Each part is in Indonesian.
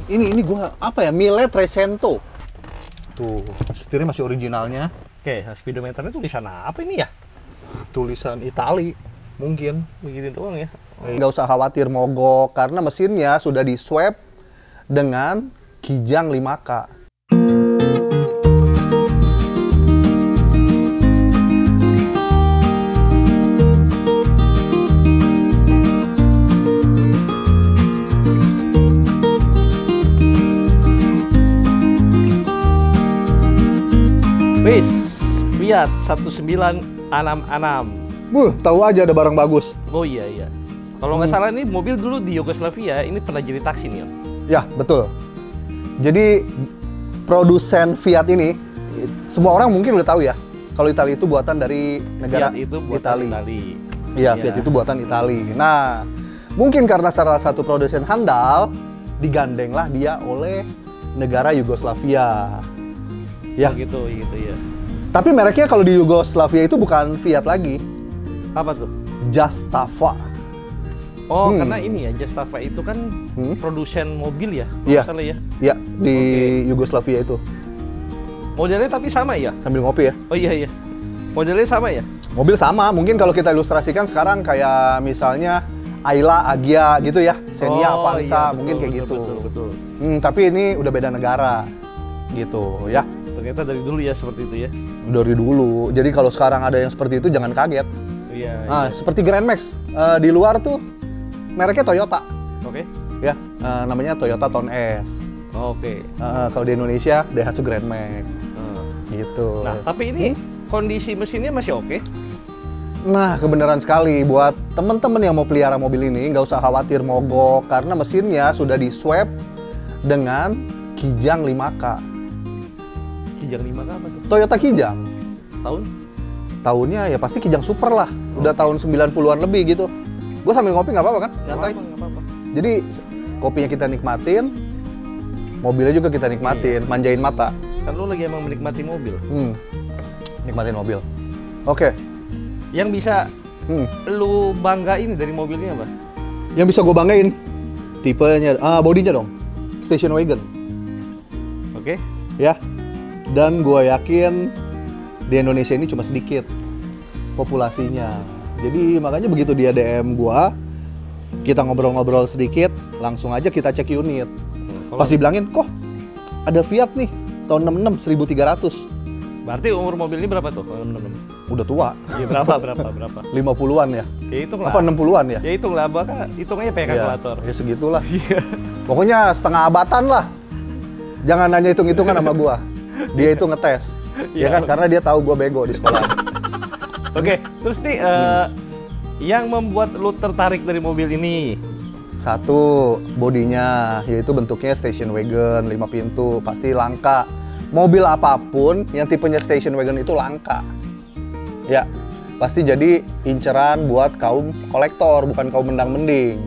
Ini gua apa ya? Miele Trecento. Tuh, setirnya masih originalnya. Oke, speedometernya tulisan apa ini ya? Tulisan Itali mungkin. Begini doang ya. Nggak usah khawatir mogok karena mesinnya sudah di swap dengan Kijang 5K. Wis, Fiat 1966. Tahu aja ada barang bagus. Oh iya. Kalau nggak salah ini mobil dulu di Yugoslavia, ini pernah jadi taksi nih, Om. Ya, betul. Jadi produsen Fiat ini semua orang mungkin udah tahu ya. Kalau Italia itu buatan dari negara Fiat itu buatan Itali. Itali. Iya, Fiat itu buatan Itali. Nah, mungkin karena salah satu produsen handal digandenglah dia oleh negara Yugoslavia. Ya. Oh, gitu ya. Tapi mereknya kalau di Yugoslavia itu bukan Fiat lagi, Apa tuh? Jastava. Oh, karena ini ya, Jastava itu kan produsen mobil ya, kalau Iya. nggak salah ya. Ya, di Yugoslavia itu. Modelnya tapi sama ya? Sambil ngopi ya. Oh iya. Modelnya sama ya? Mobil sama, mungkin kalau kita ilustrasikan sekarang kayak misalnya Ayla, Agya gitu ya, Xenia, Avanza, iya, betul, mungkin kayak gitu. Betul. Tapi ini udah beda negara, gitu ya. Ternyata dari dulu ya seperti itu ya. Dari dulu. Jadi kalau sekarang ada yang seperti itu jangan kaget. Iya. Nah, seperti Grand Max di luar tuh mereknya Toyota, Oke. ya, namanya Toyota Town S. Oke. Kalau di Indonesia Daihatsu Grand Max, gitu. Nah, tapi ini kondisi mesinnya masih oke? Nah, kebenaran sekali buat teman-teman yang mau pelihara mobil ini nggak usah khawatir mogok karena mesinnya sudah di swap dengan Kijang 5K. Kijang 5 apa tuh? Toyota Kijang. Tahun? Tahunnya ya pasti Kijang Super lah. Udah tahun 90-an lebih gitu. Gue sambil ngopi nggak apa-apa kan? Nyantai. Nggak apa-apa. Jadi kopinya kita nikmatin, mobilnya juga kita nikmatin, manjain mata. Kan lu lagi emang menikmati mobil. Nikmatin mobil. Oke. Yang bisa lu banggain dari mobil ini apa? Yang bisa gue banggain tipenya, bodinya dong, station wagon. Oke. Ya. Dan gue yakin di Indonesia ini cuma sedikit populasinya. Jadi makanya begitu dia DM gue, kita ngobrol-ngobrol sedikit, langsung aja kita cek unit. Pasti bilangin, kok ada Fiat nih tahun 66 1300. Berarti umur mobil ini berapa tuh? Udah tua. Iya, berapa? 50-an ya? Ya hitung lah. Apa 60-an ya? Ya hitung lah, bahkan hitung aja pakai kalkulator. Ya segitulah. Pokoknya setengah abatan lah. Jangan nanya hitung-hitungan sama gua. Dia itu ngetes. Ya kan, karena dia tahu gua bego di sekolah. Oke, terus nih yang membuat lu tertarik dari mobil ini? Satu, bodinya, yaitu bentuknya station wagon, 5 pintu, pasti langka. Mobil apapun yang tipenya station wagon itu langka. Ya, pasti jadi inceran buat kaum kolektor, bukan kaum mendang-mending.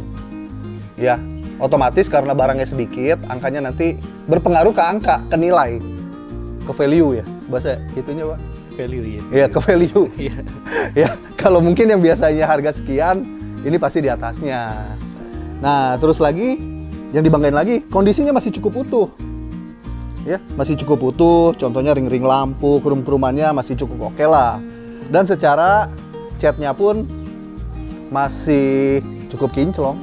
Ya, otomatis karena barangnya sedikit, angkanya nanti berpengaruh ke angka, ke nilai, ke value ya, bahasa itunya Pak. Value ya. Iya, ke value. Iya. Ya, kalau mungkin yang biasanya harga sekian, ini pasti di atasnya. Nah, terus lagi, yang dibanggain lagi, kondisinya masih cukup utuh. Ya, masih cukup utuh, contohnya ring-ring lampu, krum-krumannya masih cukup oke lah. Dan secara catnya pun masih cukup kinclong.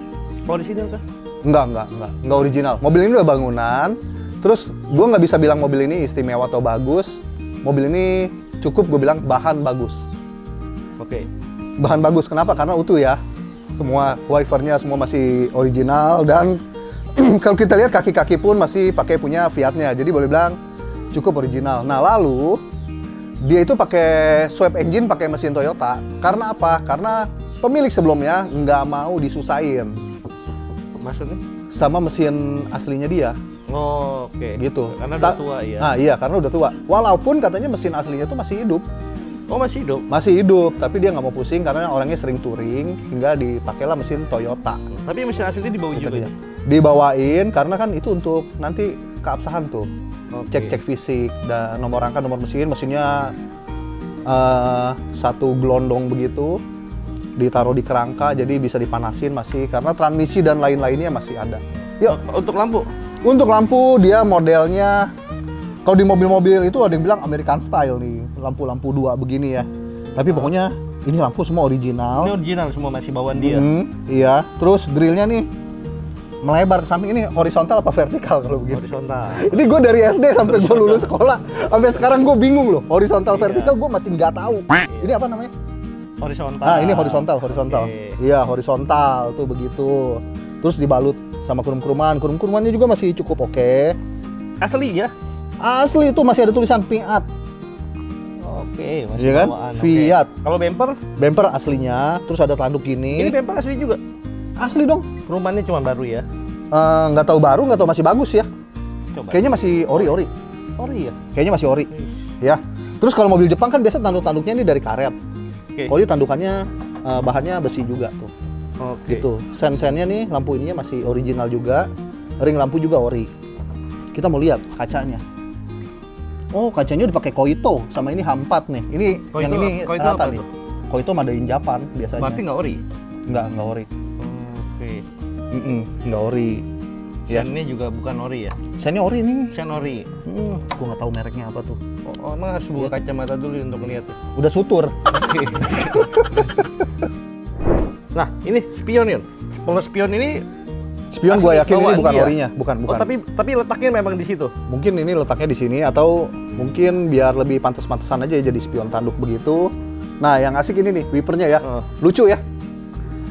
Original kah? Enggak original. Mobil ini udah bangunan, terus gue nggak bisa bilang mobil ini istimewa atau bagus. Mobil ini cukup gue bilang bahan bagus. Oke. Bahan bagus, kenapa? Karena utuh ya. Semua wipernya semua masih original dan kalau kita lihat kaki-kaki pun masih pakai punya Fiatnya, jadi boleh bilang cukup original. Nah lalu dia itu pakai swap engine, pakai mesin Toyota. Karena apa? Karena pemilik sebelumnya nggak mau disusahin. Maksudnya? Sama mesin aslinya dia. Oh, oke. Gitu. Karena udah tua ya. Nah iya, karena udah tua. Walaupun katanya mesin aslinya tuh masih hidup. Oh, masih hidup? Masih hidup, tapi dia nggak mau pusing karena orangnya sering touring, hingga dipakailah mesin Toyota. Tapi mesin aslinya dibawa juga ya? Dibawain karena kan itu untuk nanti keabsahan tuh. Okay. Cek fisik dan nomor rangka, nomor mesinnya satu gelondong begitu, ditaruh di kerangka jadi bisa dipanasin masih, karena transmisi dan lain-lainnya masih ada. Yuk. Untuk lampu? Untuk lampu dia modelnya, kalau di mobil-mobil itu ada yang bilang American style nih, lampu-lampu 2 begini ya. Tapi pokoknya ini lampu semua original. Ini original semua, masih bawaan dia. Iya, terus grillnya nih melebar ke samping. Ini horizontal apa vertikal kalau begini? Horizontal. Ini gue dari SD sampai gue lulus sekolah, sampai sekarang gue bingung loh. Horizontal, vertikal gue masih nggak tahu. Ini apa namanya? Horizontal. Nah, ini horizontal. Oke. Iya, horizontal tuh begitu. Terus dibalut sama kurum-kuruman. Kurum-kurumannya juga masih cukup oke. Asli ya? Asli itu masih ada tulisan Fiat. Oke, masih Iya kan? bawaan. Oke. Fiat. Kalau bumper? Bumper aslinya, terus ada tanduk Ini gini. bumper asli juga. Asli dong. Perumahannya cuma baru ya. Nggak tahu baru, nggak tahu masih bagus ya. Coba. Kayaknya masih ori. Ori ya. Kayaknya masih ori. Wis. Ya. Terus kalau mobil Jepang kan biasa tanduk-tanduknya ini dari karet. Oke. Kalau ini tandukannya bahannya besi juga tuh. Oke. Gitu. Sen-sennya nih lampu ininya masih original juga. Ring lampu juga ori. Kita mau lihat kacanya. Oh, kacanya udah pakai Koito sama ini H4 nih. Ini Koito- yang ini Koito rata apa nih. tuh? Koito made in Japan biasanya. Berarti nggak ori? Nggak ori. Oke. Nggak ori. Ya. Sennya juga bukan ori ya? Sennya ori nih. Sen ori. Gua nggak tahu mereknya apa tuh. Oh, emang harus buka kacamata dulu untuk melihat tuh. Udah sutur. Oke. Nah, ini spion ya. Kalau spion ini Spion asli gua yakin ini bawaan bukan dia. orinya, bukan. Oh, tapi letaknya memang di situ. Mungkin ini letaknya di sini atau mungkin biar lebih pantas-pantasan aja jadi spion tanduk begitu. Nah, yang asik ini nih, wipernya ya. Oh. Lucu ya.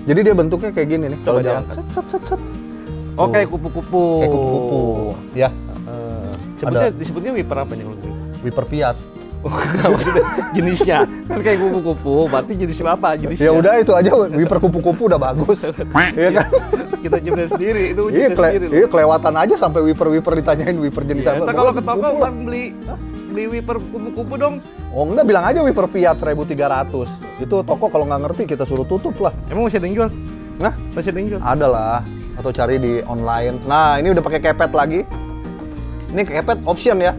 Jadi dia bentuknya kayak gini nih. Coba Kalau jalan, diangkat. set. Oh, kayak kupu-kupu. Kayak kupu-kupu. Ya, Disebutnya wiper apa nih kalau gitu? wiper Fiat. Oh, nggak, maksudnya jenisnya kan kayak kupu-kupu, berarti jenis apa jenisnya? Ya udah itu aja wiper kupu-kupu udah bagus. Iya kan? Kita coba sendiri, itu Iya, kita sendiri. iya kelewatan aja sampai wiper-wiper ditanyain wiper jenis Iya, apa. kalau ke Gua toko kupu-kupu lah. kan beli wiper kupu-kupu dong. Oh enggak, bilang aja wiper Fiat 1.300. Itu toko kalau nggak ngerti kita suruh tutup lah. Emang masih ada yang jual? Nah, Masih ada yang jual? ada lah. Atau cari di online. Nah, ini udah pakai kepet lagi. Ini kepet option ya.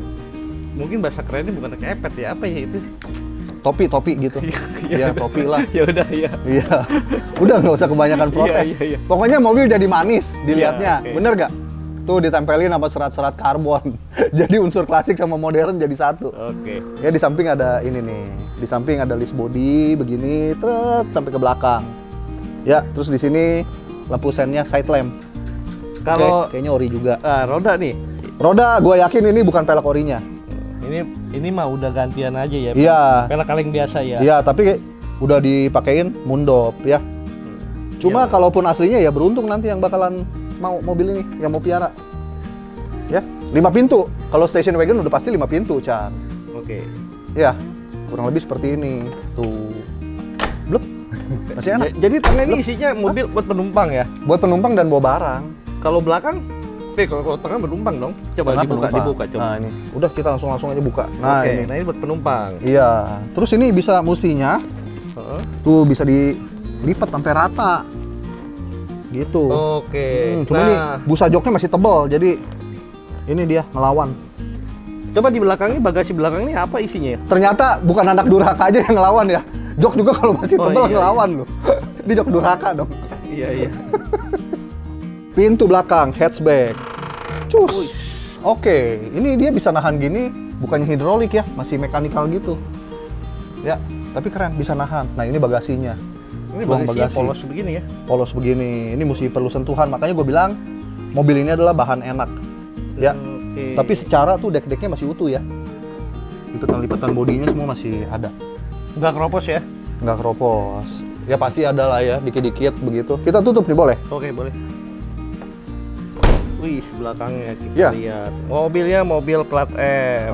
Mungkin bahasa kerennya bukan kepet ya, apa ya itu? Topi gitu. Iya, topi lah. Ya udah ya. Iya. Udah nggak usah kebanyakan protes. Iya. Pokoknya mobil jadi manis dilihatnya. Iya, oke. Bener gak? Tuh ditempelin sama serat-serat karbon. Jadi unsur klasik sama modern jadi satu. Oke. Ya di samping ada ini nih. Di samping ada list body begini, sampai ke belakang. Ya, terus di sini lampu sennya side lamp. Kalau Oke, kayaknya ori juga. roda nih, Roda, gue yakin ini bukan pelek orinya. ini mah udah gantian aja ya. Iya. Pelek kaleng biasa ya. Iya, tapi udah dipakein mundop ya. Cuma Iya. kalaupun aslinya ya beruntung nanti yang bakalan mau mobil ini, yang mau piara. Ya, 5 pintu. Kalau station wagon udah pasti 5 pintu, Chan. Oke. Ya, kurang lebih seperti ini. Tuh. Blep. Masih enak. Jadi tengah ini isinya mobil buat penumpang ya. Buat penumpang dan bawa barang. Kalau belakang, kalau tengah penumpang dong. Coba Tengah dibuka penumpang. coba. Nah, ini. Udah kita langsung aja buka. Nah, Oke, ini. nah ini buat penumpang. Iya. Terus ini bisa mestinya Heeh. tuh bisa dilipat sampai rata. Gitu. Oke. Cuma ini busa joknya masih tebal, jadi ini dia ngelawan. Coba di belakangnya, bagasi belakang ini apa isinya ya? Ternyata bukan anak durhaka aja yang ngelawan ya. Jok juga kalau masih Oh, tebal iya, ngelawan loh. Di jok durhaka dong. Iya. Pintu belakang, hatchback. Cus. Oke, ini dia bisa nahan gini, bukannya hidrolik ya, masih mekanikal gitu. Ya, tapi keren, bisa nahan. Nah, ini bagasinya. Ini Ruang bagasinya bagasi. polos begini ya. Polos begini, ini mesti perlu sentuhan. Makanya gue bilang, mobil ini adalah bahan enak. Ya, Oke. tapi secara tuh dek-deknya masih utuh ya. Lipatan-lipatan bodinya semua masih ada. Nggak keropos ya? Nggak keropos. Ya pasti ada lah ya, dikit-dikit begitu. Kita tutup nih, boleh? Oke, boleh. Wih, belakangnya kita Ya. lihat. Mobilnya mobil plat F.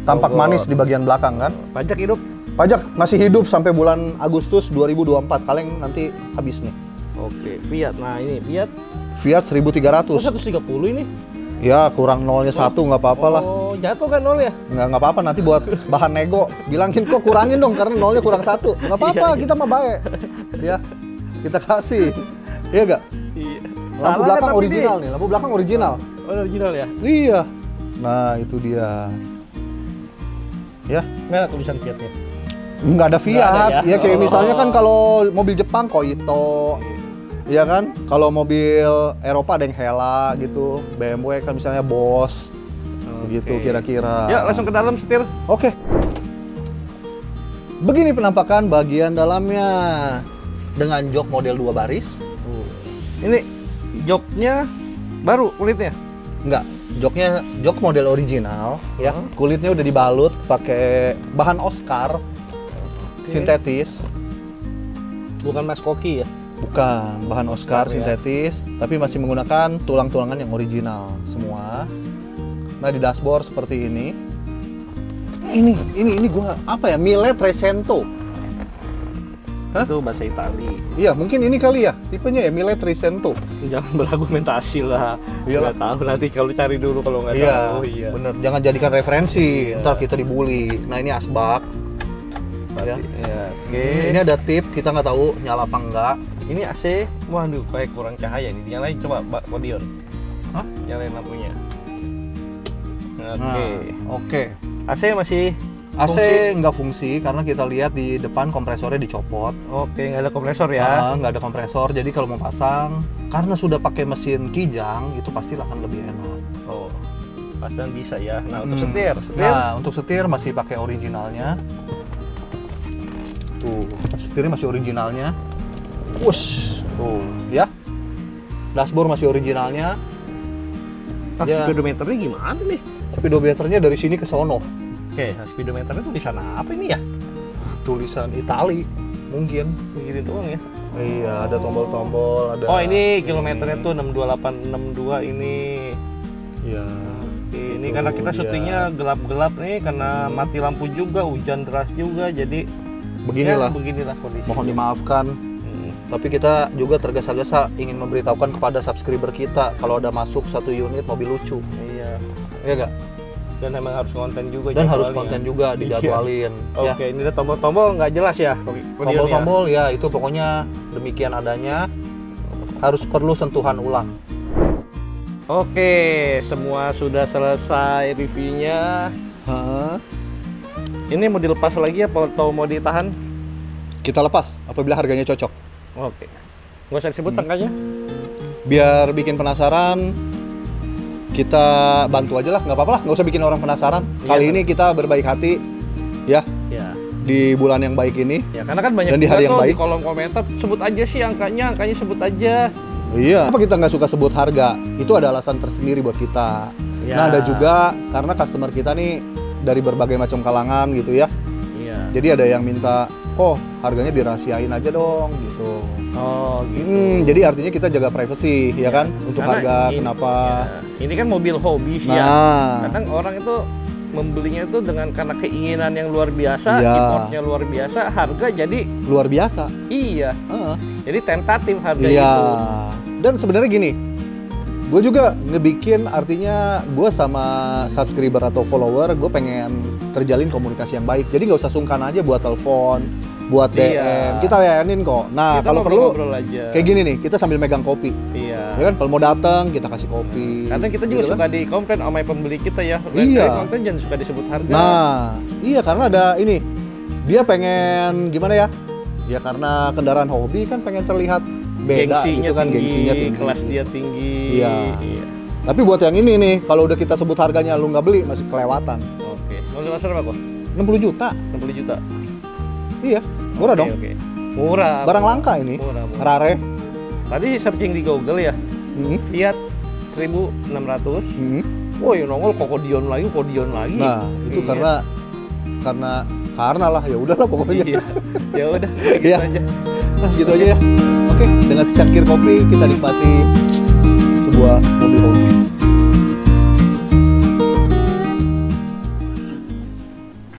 Tampak Bogor. manis di bagian belakang kan. Pajak hidup. Pajak masih hidup sampai bulan Agustus 2024. Kaleng nanti habis nih. Oke, Fiat. Nah, ini Fiat. Fiat Oh, 1300. 130 ini. Ya kurang nolnya satu nggak apa-apa lah. Oh, jatuh kan nol ya? Nggak apa-apa nanti buat bahan nego. Bilangin kok kurangin dong karena nolnya kurang satu. Nggak apa-apa, kita mah baik. Ya, kita kasih. Iya nggak? Iya. Lampu belakang original nih, lampu belakang original. Oh, original ya? Iya. Nah itu dia. Ya, Nggak ada tulisan Fiatnya. nggak ada Fiat. Nggak ada ya? Ya kayak Oh. misalnya kan kalau mobil Jepang Koito, Iya kan? Kalau mobil Eropa ada yang Hella gitu, BMW kan misalnya Boss, gitu kira-kira. Ya, langsung ke dalam setir. Oke. Begini penampakan bagian dalamnya dengan jok model 2 baris. Ini joknya baru kulitnya? Enggak, jok model original ya. Kulitnya udah dibalut pakai bahan Oscar sintetis. Bukan Mas Koki ya? Bukan, bahan Oscar sintetis, tapi masih menggunakan tulang-tulangan yang original semua. Nah, di dashboard seperti ini. Ini gua apa ya? Mille Trecento. Hah? Itu bahasa Itali. Iya, mungkin ini kali ya, tipenya ya Mille Trecento. Jangan berargumentasi lah. Iyalah. Nggak tahu nanti kalau cari dulu kalau nggak Iya, tahu. Iya, bener. Jangan jadikan referensi, ntar kita dibully. Nah, ini asbak. Ya. Ya, oke. Ini ada tip, kita nggak tahu nyala apa enggak. Ini AC, waduh kayak kurang cahaya nih. Dinyalain coba, Pak Kodion. Hah? Nyalain lampunya. Oke. Nah, oke. AC masih AC fungsi? nggak fungsi karena kita lihat di depan kompresornya dicopot. Oke, nggak ada kompresor ya. Nggak ada kompresor, jadi kalau mau pasang, karena sudah pakai mesin Kijang, itu pasti akan lebih enak. Oh, pasang bisa ya. Nah, untuk setir. Nah, untuk setir masih pakai originalnya. Tuh, setirnya masih originalnya. Wush, tuh, ya. Dashboard masih originalnya. Ya. Speedometernya gimana nih? Speedometernya dari sini ke sono. Oke, speedometernya tulisan apa ini ya? Tulisan Itali, mungkin. Begini doang ya. Iya, ada tombol-tombol, ada. Oh, ini kilometernya tuh 62862 ini. Iya. Ini karena kita syutingnya gelap-gelap nih karena mati lampu juga, hujan deras juga, jadi beginilah kondisi. Mohon dimaafkan. Tapi kita juga tergesa-gesa ingin memberitahukan kepada subscriber kita kalau ada masuk 1 unit mobil lucu. Iya. Iya nggak? Dan emang harus konten juga. Dan harus konten juga dijadwalin. Iya. Oke, ini ada tombol-tombol nggak jelas ya? Tombol-tombol ya itu pokoknya demikian adanya. Harus perlu sentuhan ulang. Oke, semua sudah selesai reviewnya. Ini mau dilepas lagi atau mau ditahan? Kita lepas apabila harganya cocok. Oke, nggak usah disebut angkanya. Biar bikin penasaran, kita bantu aja lah, nggak apa-apa lah, nggak usah bikin orang penasaran. Kali ini kita berbaik hati, ya. Ya. Di bulan yang baik ini. Ya, karena kan banyak dan di hari yang baik di kolom komentar sebut aja sih angkanya sebut aja. Iya. Kenapa kita nggak suka sebut harga? Itu ada alasan tersendiri buat kita. Ya. Nah, ada juga karena customer kita nih dari berbagai macam kalangan gitu ya. Iya. Jadi ada yang minta, kok harganya dirahasiain aja dong gitu. Oh gitu. Jadi artinya kita jaga privacy ya kan untuk Karena harga ini, kenapa? Ya, ini kan mobil hobi sih ya. Kadang orang itu membelinya itu dengan karena keinginan yang luar biasa, importnya luar biasa, harga jadi luar biasa. Iya. Jadi tentatif harga iya. itu. Dan sebenarnya gini, gue juga ngebikin artinya gue sama subscriber atau follower gue pengen terjalin komunikasi yang baik. Jadi nggak usah sungkan aja buat telepon, buat DM, kita layanin kok. Nah, kalau perlu kayak gini nih, kita sambil megang kopi. Iya. Ya kan, kalau mau datang kita kasih kopi. Karena kita juga gitu suka dikomplain sama pembeli kita ya. Iya. Konten jangan suka disebut harga. Nah, iya karena ada ini. Dia pengen gimana ya? Ya karena kendaraan hobi kan pengen terlihat beda gengsinya gitu kan, tinggi, gengsinya tinggi. Kelas dia tinggi. Iya. Tapi buat yang ini nih, kalau udah kita sebut harganya lu nggak beli masih kelewatan. Oke. Mau pasar berapa kok? 60 juta. 60 juta. Iya, murah dong. Oke. Murah. Barang langka ini. Murah. Rare. Tadi searching di Google ya. Fiat 1600. Oh, ya nongol Kodion lagi. Nah, itu karena lah ya udahlah pokoknya. Iya. Ya udah, gitu Iya. aja. Nah, gitu aja ya. Oke, dengan secangkir kopi kita nikmati sebuah mobil hobi.